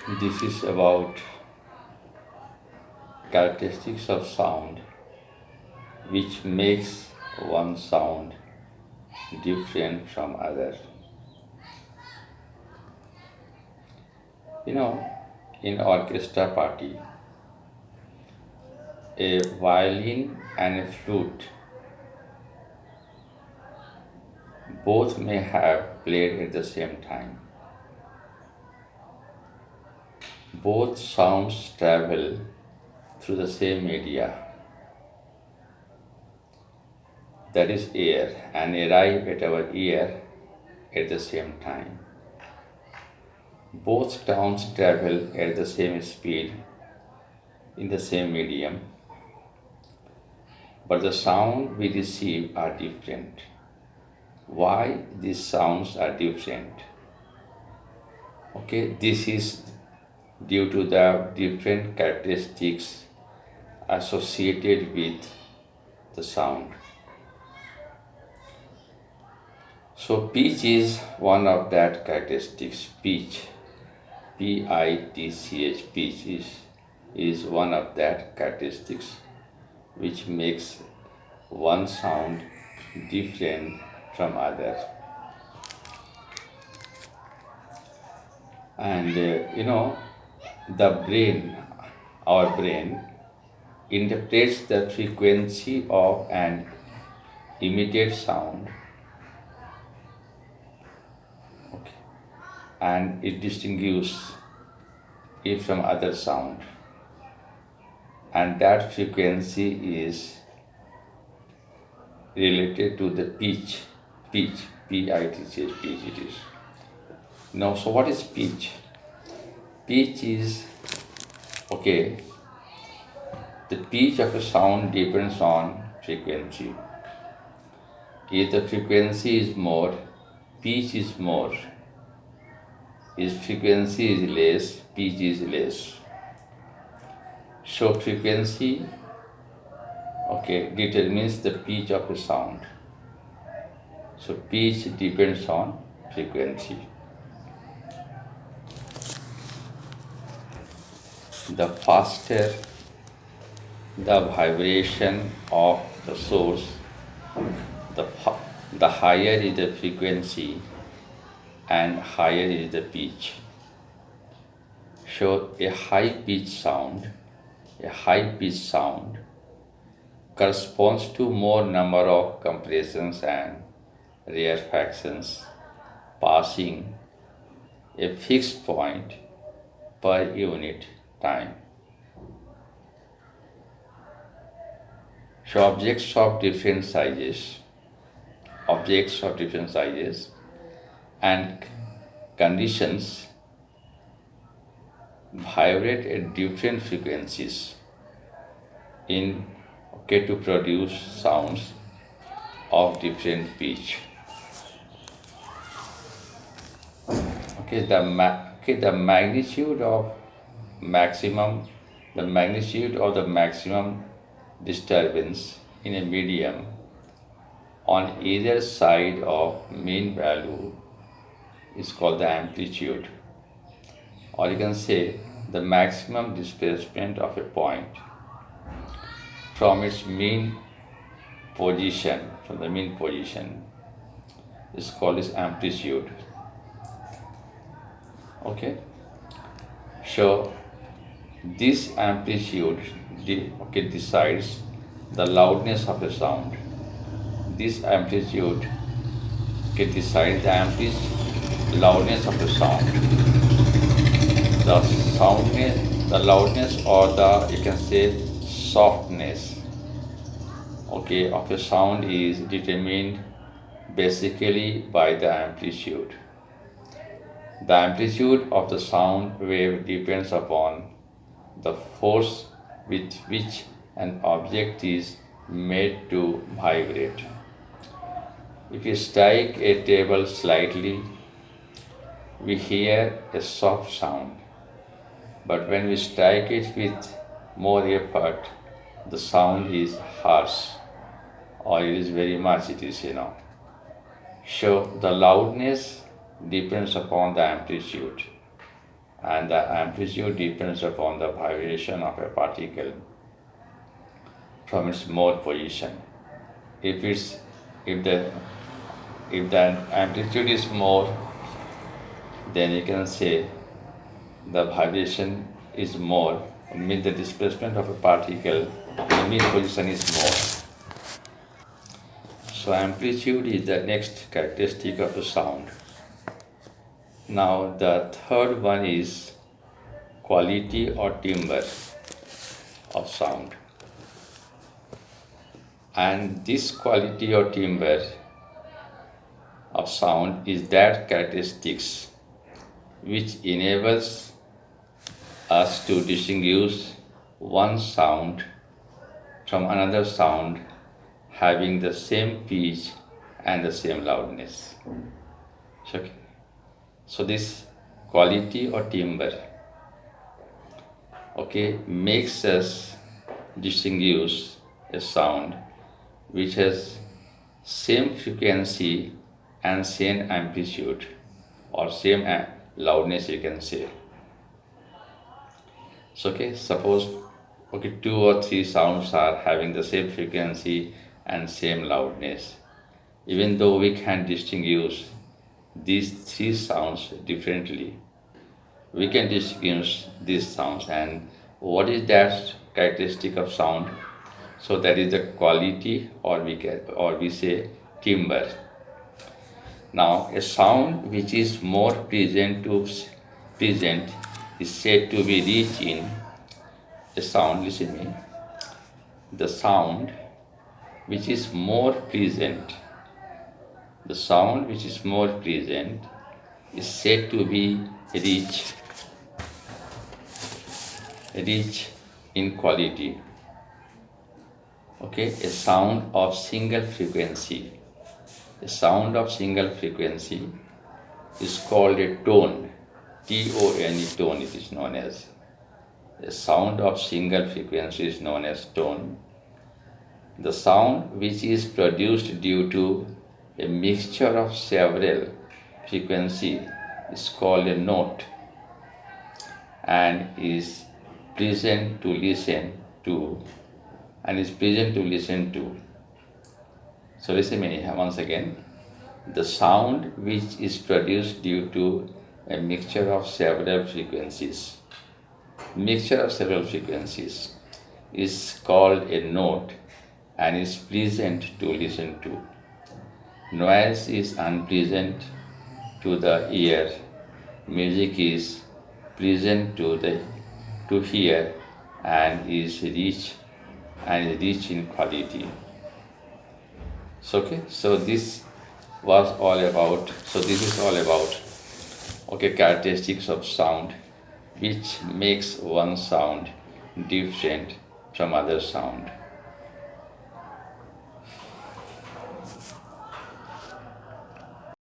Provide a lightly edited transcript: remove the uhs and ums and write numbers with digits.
This is about characteristics of sound which makes one sound different from other. You know, in orchestra party, a violin and a flute both may have played at the same time. Both sounds travel through the same media, that is air, and arrive at our ear at the same time. Both sounds travel at the same speed in the same medium, but the sound we receive are different. Why these sounds are different? Okay, this is due to the different characteristics associated with the sound. So pitch is one of that characteristics. Pitch, pitch, pitch is one of that characteristics which makes one sound different from other. And the brain, our brain, interprets the frequency of an immediate sound, okay, and it distinguishes it from other sound, and that frequency is related to the pitch, pitch, pitch it is. Now, so what is pitch? Pitch is, okay, the pitch of a sound depends on frequency. If the frequency is more, pitch is more. If frequency is less, pitch is less. So frequency, okay, determines the pitch of a sound. So pitch depends on frequency. The faster the vibration of the source, the higher is the frequency and higher is the pitch. So a high pitch sound corresponds to more number of compressions and rarefactions passing a fixed point per unit time. So objects of different sizes and conditions vibrate at different frequencies in, okay, to produce sounds of different pitch. Okay, the magnitude of maximum the maximum disturbance in a medium on either side of mean value is called the amplitude, or you can say the maximum displacement of a point from its mean position is called its amplitude. Okay, so this amplitude decides the loudness of a sound. This amplitude decides the loudness of the sound. The loudness, or the, you can say, softness, okay, of a sound is determined basically by the amplitude. The amplitude of the sound wave depends upon the force with which an object is made to vibrate. If you strike a table slightly, we hear a soft sound, but when we strike it with more effort, the sound is harsh, or it is very much, So the loudness depends upon the amplitude, and the amplitude depends upon the vibration of a particle from its mole position. If it's if the amplitude is more, then you can say the vibration is more, means the displacement of a particle in the mean position is more. So amplitude is the next characteristic of the sound. Now the third one is quality or timbre of sound. And this quality or timbre of sound is that characteristics which enables us to distinguish one sound from another sound having the same pitch and the same loudness. Okay. So this quality or timbre, okay, makes us distinguish a sound which has same frequency and same amplitude or same loudness, you can say. So okay, suppose okay, two or three sounds are having the same frequency and same loudness. Even though we can distinguish these three sounds differently, we can distinguish these sounds. And what is that characteristic of sound? So that is the quality, or we say timbre. Now a sound which is more present is said to be rich in a sound. Listen me. The sound which is more present, the sound which is more present is said to be rich in quality. Okay, a sound of single frequency. A sound of single frequency is called a tone. T-O-N-E, tone it is known as. A sound of single frequency is known as tone. The sound which is produced due to a mixture of several frequencies is called a note and is pleasant to listen to. So listen me once again. The sound which is produced due to a mixture of several frequencies is called a note and is pleasant to listen to. Noise is unpleasant to the ear. Music is pleasant to hear and is rich in quality. So okay, so this is all about okay, characteristics of sound which makes one sound different from other sound.